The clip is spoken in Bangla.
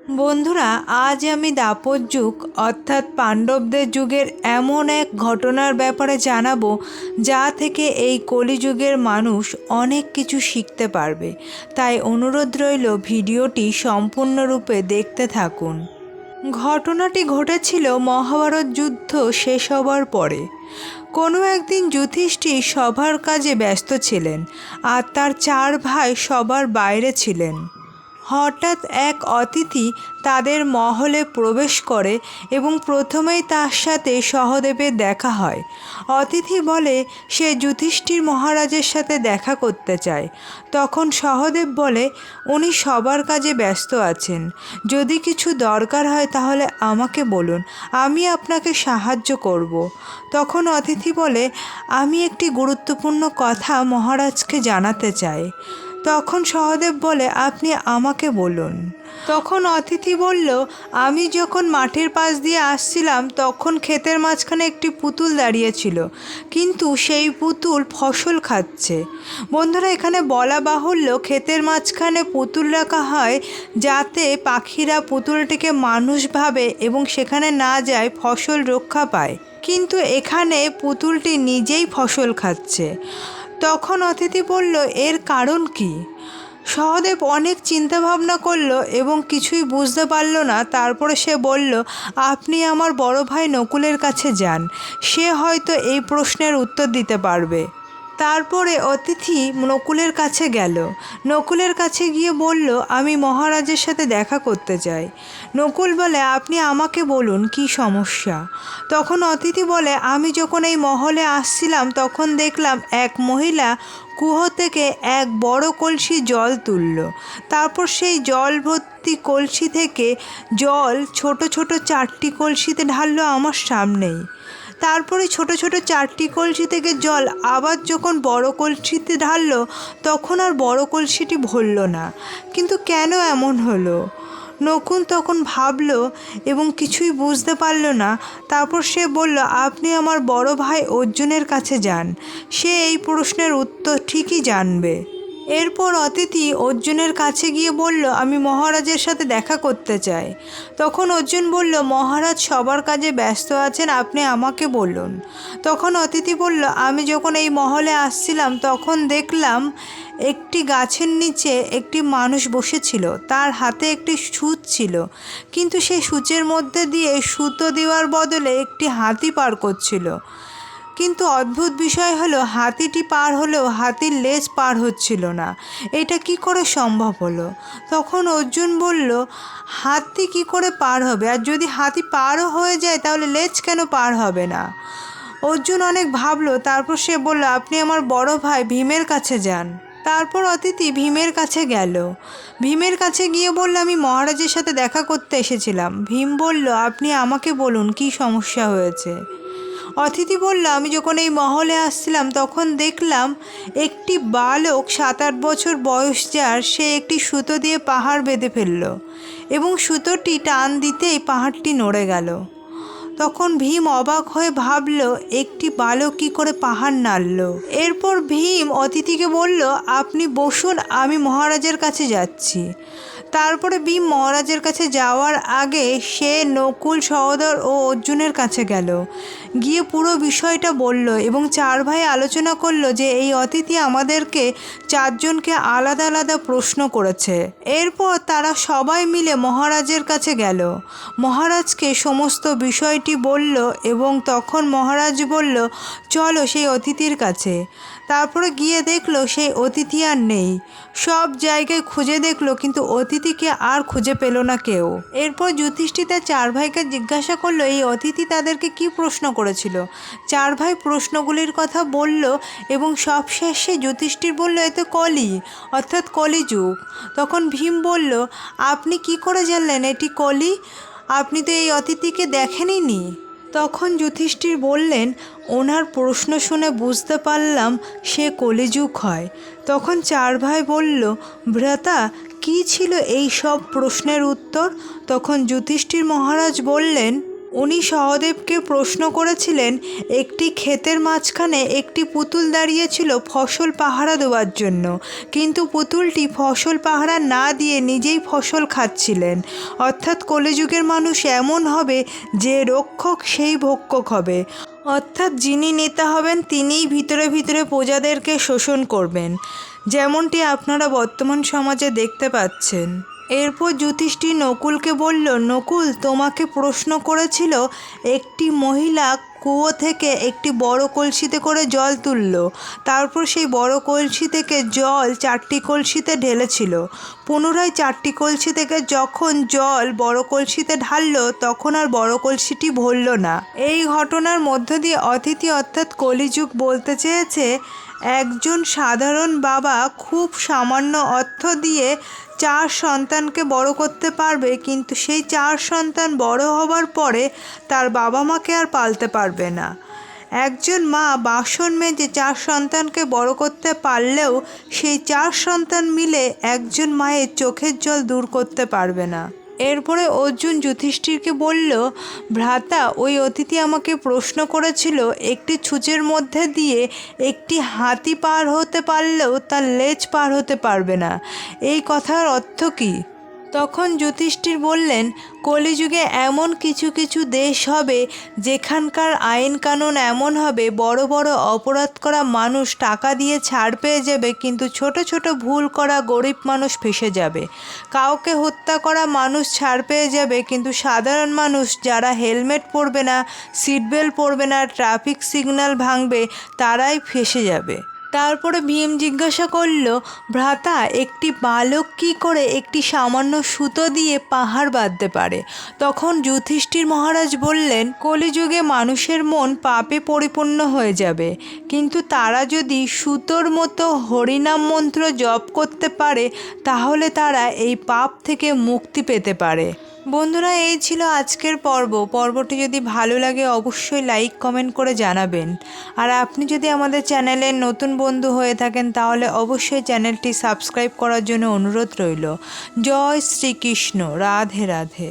বন্ধুরা, আজ আমি দাপর যুগ অর্থাৎ পাণ্ডবদের যুগের এমন এক ঘটনার ব্যাপারে জানাবো যা থেকে এই কলিযুগের মানুষ অনেক কিছু শিখতে পারবে। তাই অনুরোধ রইল ভিডিওটি সম্পূর্ণরূপে দেখতে থাকুন। ঘটনাটি ঘটেছিল মহাভারত যুদ্ধ শেষ হবার পরে। কোনো একদিন যুধিষ্ঠির সভার কাজে ব্যস্ত ছিলেন আর তার 4 ভাই সবার বাইরে ছিলেন। হঠাৎ এক অতিথি তাদের মহলে প্রবেশ করে এবং প্রথমেই তার সাথে সহদেবের দেখা হয়। অতিথি বলে সে যুধিষ্ঠির মহারাজের সাথে দেখা করতে চায়। তখন সহদেব বলে উনি সবার কাজে ব্যস্ত আছেন, যদি কিছু দরকার হয় তাহলে আমাকে বলুন, আমি আপনাকে সাহায্য করব। তখন অতিথি বলে আমি একটি গুরুত্বপূর্ণ কথা মহারাজকে জানাতে চাই। তখন সহদেব বলে আপনি আমাকে বলুন। তখন অতিথি বলল আমি যখন মাঠের পাশ দিয়ে আসছিলাম তখন ক্ষেতের মাঝখানে একটি পুতুল দাঁড়িয়েছিল, কিন্তু সেই পুতুল ফসল খাচ্ছে। বন্ধুরা, এখানে বলা বাহুল্য ক্ষেতের মাঝখানে পুতুল রাখা হয় যাতে পাখিরা পুতুলটিকে মানুষ ভাবে এবং সেখানে না যায় ফসল রক্ষা পায়, কিন্তু এখানে পুতুলটি নিজেই ফসল খাচ্ছে। তখন অতিথি বলল এর কারণ কি? সহদেব অনেক চিন্তা ভাবনা করলো এবং কিছুই বুঝতে পারল না। তারপরে সে বলল আপনি আমার বড় ভাই নকুলের কাছে যান, সে হয়তো এই প্রশ্নের উত্তর দিতে পারবে। তারপরে অতিথি নকুলের কাছে গেল। নকুলের কাছে গিয়ে বলল আমি মহারাজের সাথে দেখা করতে চাই। নকুল বলে আপনি আমাকে বলুন কি সমস্যা। তখন অতিথি বলে আমি যখন এই মহলে আসছিলাম তখন দেখলাম এক মহিলা কুয়ো থেকে এক বড় কলসি জল তুলল। তারপর সেই জল ভর্তি কলসি থেকে জল ছোট ছোট 4টি কলসিতে ঢাললো আমার সামনেই। তারপরে ছোট ছোট 4টি কলসি থেকে জল আবার যখন বড় কলসিতে ঢাললো তখন আর বড় কলসিটি ভরল না, কিন্তু কেন এমন হলো? নকুল তখন ভাবলো এবং কিছুই বুঝতে পারল না। তারপর সে বলল আপনি আমার বড় ভাই অর্জুনের কাছে যান, সে এই প্রশ্নের উত্তর ঠিকই জানবে। এরপর অতিথি অর্জুনের কাছে গিয়ে বলল আমি মহারাজের সাথে দেখা করতে চাই। তখন অর্জুন বলল মহারাজ সবার কাজে ব্যস্ত আছেন, আপনি আমাকে বলুন। তখন অতিথি বলল আমি যখন এই মহলে আসছিলাম তখন দেখলাম একটি গাছের নিচে একটি মানুষ বসেছিল, তার হাতে একটি সূচ ছিল, কিন্তু সেই সূচের মধ্যে দিয়ে সুতো দেওয়ার বদলে একটি হাতি পার করছিল। কিন্তু অদ্ভুত বিষয় হলো হাতিটি পার হলেও হাতির লেজ পার হচ্ছিল না। এটা কি করে সম্ভব হলো? তখন অর্জুন বলল হাতি কি করে পার হবে, আর যদি হাতি পারও হয়ে যায় তাহলে লেজ কেন পার হবে না? অর্জুন অনেক ভাবলো। তারপর সে বলল আপনি আমার বড় ভাই ভীমের কাছে যান। তারপর অতিথি ভীমের কাছে গেল। ভীমের কাছে গিয়ে বলল আমি মহারাজের সাথে দেখা করতে এসেছিলাম। ভীম বলল আপনি আমাকে বলুন কি সমস্যা হয়েছে। অতিথি বলল আমি যখন এই মহলে আসছিলাম তখন দেখলাম একটি বালক 7-8 বছর বয়স যার, সে একটি সুতো দিয়ে পাহাড় বেঁধে ফেলল এবং সুতোটি টান দিতেই পাহাড়টি নড়ে গেল। তখন ভীম অবাক হয়ে ভাবল একটি বালক কী করে পাহাড় নাড়ল। এরপর ভীম অতিথিকে বলল আপনি বসুন, আমি মহারাজের কাছে যাচ্ছি। তারপরে ভীম মহারাজের কাছে যাওয়ার আগে সে নকুল, সহোদর ও অর্জুনের কাছে গেল। গিয়ে পুরো বিষয়টা বলল এবং 4 ভাই আলোচনা করলো যে এই অতিথি আমাদেরকে 4 জনকে আলাদা আলাদা প্রশ্ন করেছে। এরপর তারা সবাই মিলে মহারাজের কাছে গেল, মহারাজকে সমস্ত বিষয়টি বলল এবং তখন মহারাজ বলল চলো সেই অতিথির কাছে। তারপরে গিয়ে দেখলো সেই অতিথি আর নেই। সব জায়গায় খুঁজে দেখলো কিন্তু অতিথিকে আর খুঁজে পেল না কেউ। এরপর যুধিষ্ঠির তার 4 ভাইকে জিজ্ঞাসা করলো এই অতিথি তাদেরকে কি প্রশ্ন করেছিল। 4 ভাই প্রশ্নগুলির কথা বলল এবং সব শেষে যুধিষ্ঠির বলল এ তো কলি অর্থাৎ কলিযুগ। তখন ভীম বলল আপনি কি করে জানলেন এটি কলি, আপনি তো এই অতিথিকে দেখেনইনি। তখন যুধিষ্ঠির বললেন ওনার প্রশ্ন শুনে বুঝতে পারলাম সে কলিযুগ হয়। তখন 4 ভাই বলল ভ্রাতা কী ছিল এই সব প্রশ্নের উত্তর। তখন যুধিষ্ঠির মহারাজ বললেন উনি সহদেবকে প্রশ্ন করেছিলেন, একটি ক্ষেতের মাঝখানে একটি পুতুল দাঁড়িয়েছিল ফসল পাহারা দেওয়ার জন্য, কিন্তু পুতুলটি ফসল পাহারা না দিয়ে নিজেই ফসল খাচ্ছিলেন। অর্থাৎ কলিযুগের মানুষ এমন হবে যে রক্ষক সেই ভক্ষক হবে, অর্থাৎ যিনি নেতা হবেন তিনিই ভিতরে ভিতরে প্রজাদেরকে শোষণ করবেন, যেমনটি আপনারা বর্তমান সমাজে দেখতে পাচ্ছেন। এরপর যুধিষ্ঠির নকুলকে বলল, নকুল, তোমাকে প্রশ্ন করেছিল একটি মহিলা কুয়ো থেকে একটি বড় কলসিতে করে জল তুলল, তারপর সেই বড় কলসি থেকে জল 4টি কলসিতে ঢেলেছিল। পুনরায় 4টি কলসি থেকে যখন জল বড় কলসিতে ঢাললো তখন আর বড় কলসিটি ভরল না। এই ঘটনার মধ্য দিয়ে অতিথি অর্থাৎ কলিযুগ বলতে চেয়েছে, একজন সাধারণ বাবা খুব সামান্য অর্থ দিয়ে 4 সন্তানকে বড় করতে পারবে, কিন্তু সেই 4 সন্তান বড় হবার পরে তার বাবা মাকে আর পালতে পারবে না। একজন মা বাসন মেজে 4 সন্তানকে বড় করতে পারলেও সেই 4 সন্তান মিলে একজন মায়ের চোখের জল দূর করতে পারবে না। এরপরে অর্জুন যুধিষ্ঠিরকে বলল, ভ্রাতা, ওই অতিথি আমাকে প্রশ্ন করেছিল একটি ছুঁচের মধ্যে দিয়ে একটি হাতি পার হতে পারলেও তার লেজ পার হতে পারবে না, এই কথার অর্থ কী? তখন যুধিষ্ঠির বললেন, কলিযুগে এমন কিছু কিছু দেশ হবে যেখানকার আইন কানুন এমন হবে, বড় বড় অপরাধ করা মানুষ টাকা দিয়ে ছাড় পেয়ে যাবে, কিন্তু ছোট ছোট ভুল করা গরিব মানুষ ফেঁসে যাবে। কাউকে হত্যা করা মানুষ ছাড় পেয়ে যাবে, কিন্তু সাধারণ মানুষ যারা হেলমেট পরবে না, সিট বেল্ট পরবে না, ট্রাফিক সিগন্যাল ভাঙবে, তারাই ফেঁসে যাবে। তারপরে ভীম জিজ্ঞাসা করল, ভ্রাতা, একটি বালক কী করে একটি সামান্য সুতো দিয়ে পাহাড় বাঁধতে পারে? তখন যুধিষ্ঠির মহারাজ বললেন, কলিযুগে মানুষের মন পাপে পরিপূর্ণ হয়ে যাবে, কিন্তু তারা যদি সুতোর মতো হরিনাম মন্ত্র জপ করতে পারে তাহলে তারা এই পাপ থেকে মুক্তি পেতে পারে। বন্ধুরা, এই ছিল আজকের পর্বটি যদি ভালো লাগে অবশ্যই লাইক কমেন্ট করে জানাবেন। আর আপনি যদি আমাদের চ্যানেলের নতুন বন্ধু হয়ে থাকেন তাহলে অবশ্যই চ্যানেলটি সাবস্ক্রাইব করার জন্য অনুরোধ রইল। জয় শ্রীকৃষ্ণ। রাধে রাধে।